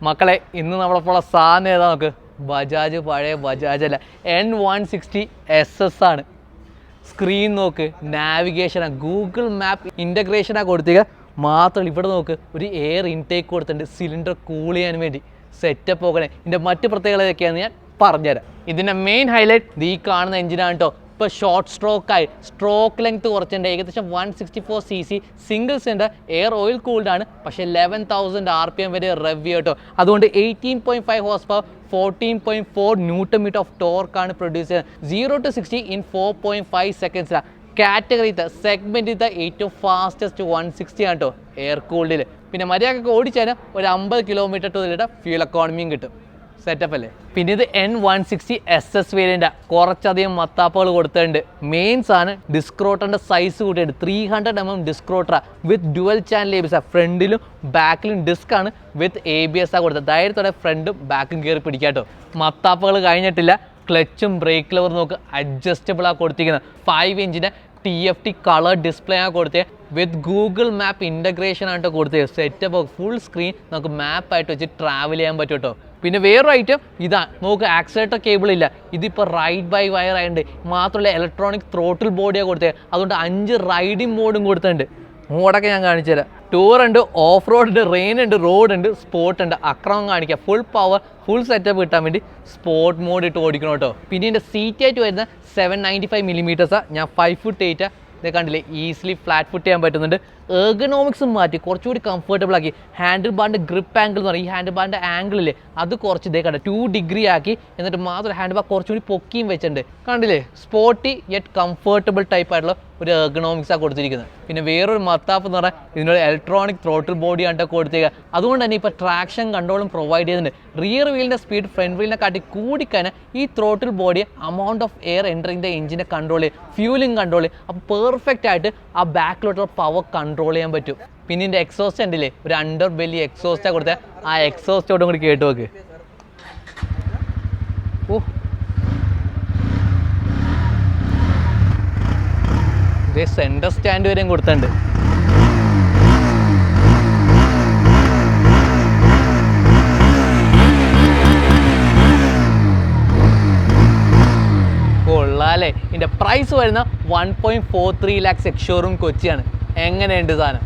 മക്കളെ ഇന്ന് നമ്മളെപ്പോഴുള്ള സാധനം ഏതാ നോക്ക്, ബജാജ് പഴയ ബജാജ് അല്ല, N160 ആണ്. സ്ക്രീൻ നോക്ക്, നാവിഗേഷനാണ്, ഗൂഗിൾ മാപ്പ് ഇൻ്റഗ്രേഷനാണ് കൊടുത്തിരിക്കുക. മാത്രമല്ല ഇവിടെ നോക്ക്, ഒരു എയർ ഇൻടേക്ക് കൊടുത്തിട്ടുണ്ട് സിലിണ്ടർ കൂൾ ചെയ്യാൻ വേണ്ടി. സെറ്റപ്പ് നോക്കണേ. ഇതിൻ്റെ മറ്റ് പ്രത്യേകതയൊക്കെയാണെന്ന് ഞാൻ പറഞ്ഞുതരാം. ഇതിൻ്റെ മെയിൻ ഹൈലൈറ്റ് ഈ കാണുന്ന എഞ്ചിനാണ് കേട്ടോ. ഇപ്പോൾ ഷോർട്ട് സ്ട്രോക്കായി സ്ട്രോക്ക് ലെങ്ത് കുറച്ചുണ്ട്. ഏകദേശം 164cc single cylinder air oil കൂൾഡാണ്. പക്ഷേ 11,000 RPM വരെ റെവ് കേട്ടോ. അതുകൊണ്ട് 18.5 horse power 14.4 newton metre of ടോർക്കാണ് പ്രൊഡ്യൂസ് ചെയ്യുന്നത്. 0 to 60 in 4.5 സെക്കൻഡ്സിലാണ്. കാറ്റഗറിത്തെ സെഗ്മെൻറ്റിത്തെ ഏറ്റവും ഫാസ്റ്റസ്റ്റ് 160 ആണ് കേട്ടോ എയർ കൂൾഡിൽ. പിന്നെ മര്യാദക്ക് ഓടിച്ചാൽ ഒരു 50 കിലോമീറ്റർ ടു ഫ്യൂൽ എക്കോണമിയും കിട്ടും. സെറ്റപ്പ് അല്ലേ. പിന്നെ ഇത് N160SS വേരിയൻ്റ്. കുറച്ചധികം മത്താപ്പുകൾ കൊടുത്തിട്ടുണ്ട്. മെയിൻസ് ആണ് ഡിസ്ക്രോട്ടറിൻ്റെ സൈസ് കൂട്ടിയിട്ട് 300mm ഡിസ്ക്രോട്ടറാണ് വിത്ത് ഡുവൽ ചാനൽ ABS. ഫ്രണ്ടിലും ബാക്കിലും ഡിസ്ക് ആണ് വിത്ത് ABS കൊടുത്തത്. ധൈര്യത്തോടെ ഫ്രണ്ടും ബാക്കും കയറി പിടിക്കാട്ടോ. മത്താപ്പുകൾ കഴിഞ്ഞിട്ടില്ല. ക്ലച്ചും ബ്രേക്ക് ലെവർ നോക്ക് അഡ്ജസ്റ്റബിളാണ് കൊടുത്തിരിക്കുന്നത്. 5 ഇഞ്ചിൻ്റെ TFT കളർ ഡിസ്പ്ലേ ആണ് കൊടുത്തത്. വിത്ത് ഗൂഗിൾ മാപ്പ് ഇൻ്റഗ്രേഷൻ ആയിട്ട് കൊടുത്തത്. സെറ്റപ്പ് ഫുൾ സ്ക്രീൻ നമുക്ക് മാപ്പായിട്ട് വെച്ച് ട്രാവൽ ചെയ്യാൻ പറ്റും കേട്ടോ. പിന്നെ വേറൊരു ഐറ്റം ഇതാ നോക്ക്, ആക്സിലേറ്റർ കേബിൾ ഇല്ല. ഇതിപ്പോൾ റൈഡ് ബൈ വയർ ആയതുകൊണ്ട് മാത്രമല്ല ഇലക്ട്രോണിക് ത്രോട്ടിൽ ബോഡിയാണ് കൊടുത്തത്. അതുകൊണ്ട് 5 റൈഡിങ് മോഡും കൊടുത്തിട്ടുണ്ട്. മോഡൊക്കെ ഞാൻ കാണിച്ചു തരാം. ടൂർ ഉണ്ട്, ഓഫ് റോഡ് ഉണ്ട്, റെയിൻ ഉണ്ട്, റോഡ് ഉണ്ട്, സ്പോർട്ട് ഉണ്ട്. അക്രമം കാണിക്കാം. ഫുൾ പവർ ഫുൾ സെറ്റപ്പ് കിട്ടാൻ വേണ്ടി സ്പോർട്ട് മോഡ് ഇട്ട് ഓടിക്കണം കേട്ടോ. പിന്നെ ഇതിൻ്റെ സീറ്റ് ആയിട്ട് വരുന്ന 795mm. ഞാൻ 5'8". ഇത് കണ്ടില്ലേ, ഈസിലി ഫ്ലാറ്റ് ഫുട്ട് ചെയ്യാൻ പറ്റുന്നുണ്ട്. എർഗണോമിക്സും മാറ്റി കുറച്ചുകൂടി കംഫർട്ടബിൾ ആക്കി. ഹാൻഡിൽ ബാറിൻ്റെ ഗ്രിപ്പ് ആംഗിൾ എന്ന് പറയും, ഈ ഹാൻഡിൽ ബാറിൻ്റെ ആംഗിളില്ലേ അത് കുറച്ച് ഇതേ കണ്ട 2 ഡിഗ്രി ആക്കി. എന്നിട്ട് മാത്രം ഹാൻഡിൽ ബാർ കുറച്ചുകൂടി പൊക്കിയും വെച്ചിട്ടുണ്ട്. കണ്ടില്ലേ, സ്പോർട്ടി യെറ്റ് കംഫർട്ടബിൾ ടൈപ്പ് ആയിട്ടുള്ള ഒരു എർഗണോമിക്സാണ് കൊടുത്തിരിക്കുന്നത്. പിന്നെ വേറൊരു മത്താപ്പ് എന്ന് പറഞ്ഞാൽ ഇതിനൊരു ഇലക്ട്രോണിക് ത്രോട്ടിൽ ബോഡി ആണ് കൊടുത്തിരിക്കുക. അതുകൊണ്ട് തന്നെ ഇപ്പോൾ ട്രാക്ഷൻ കൺട്രോളും പ്രൊവൈഡ് ചെയ്യുന്നുണ്ട്. റിയർ വീലിൻ്റെ സ്പീഡ് ഫ്രണ്ട് വീലിനെ കാട്ടി കൂടിക്കഴിഞ്ഞാൽ ഈ throttle body amount of air entering the എഞ്ചിനെ കൺട്രോൾ ചെയ്യും, ഫ്യൂലിംഗ് കൺട്രോൾ ചെയ്യും. അപ്പോൾ പെർഫെക്റ്റ് ആയിട്ട് ആ ബാക്കിലോട്ടുള്ള പവർ കൺട്രോൾ ചെയ്യാൻ പറ്റും. പിന്നെ ഇതിൻ്റെ എക്സോസ്റ്റ് ഉണ്ടല്ലേ, ഒരു അണ്ടർ ബെല്ലി എക്സോസ്റ്റാണ് കൊടുത്തത്. ആ എക്സോസ്റ്റോടും കൂടി കേട്ട് നോക്ക്. ഓ, ഇതേ സെൻറ്റർ സ്റ്റാൻഡ് വരെയും കൊടുത്തിട്ടുണ്ട്. കൊള്ളാല്ലേ. ഇതിൻ്റെ പ്രൈസ് വരുന്ന 1.43 lakhs എക്സ് ഷോറൂം കൊച്ചിയാണ്. എങ്ങനെയുണ്ട് സാധനം?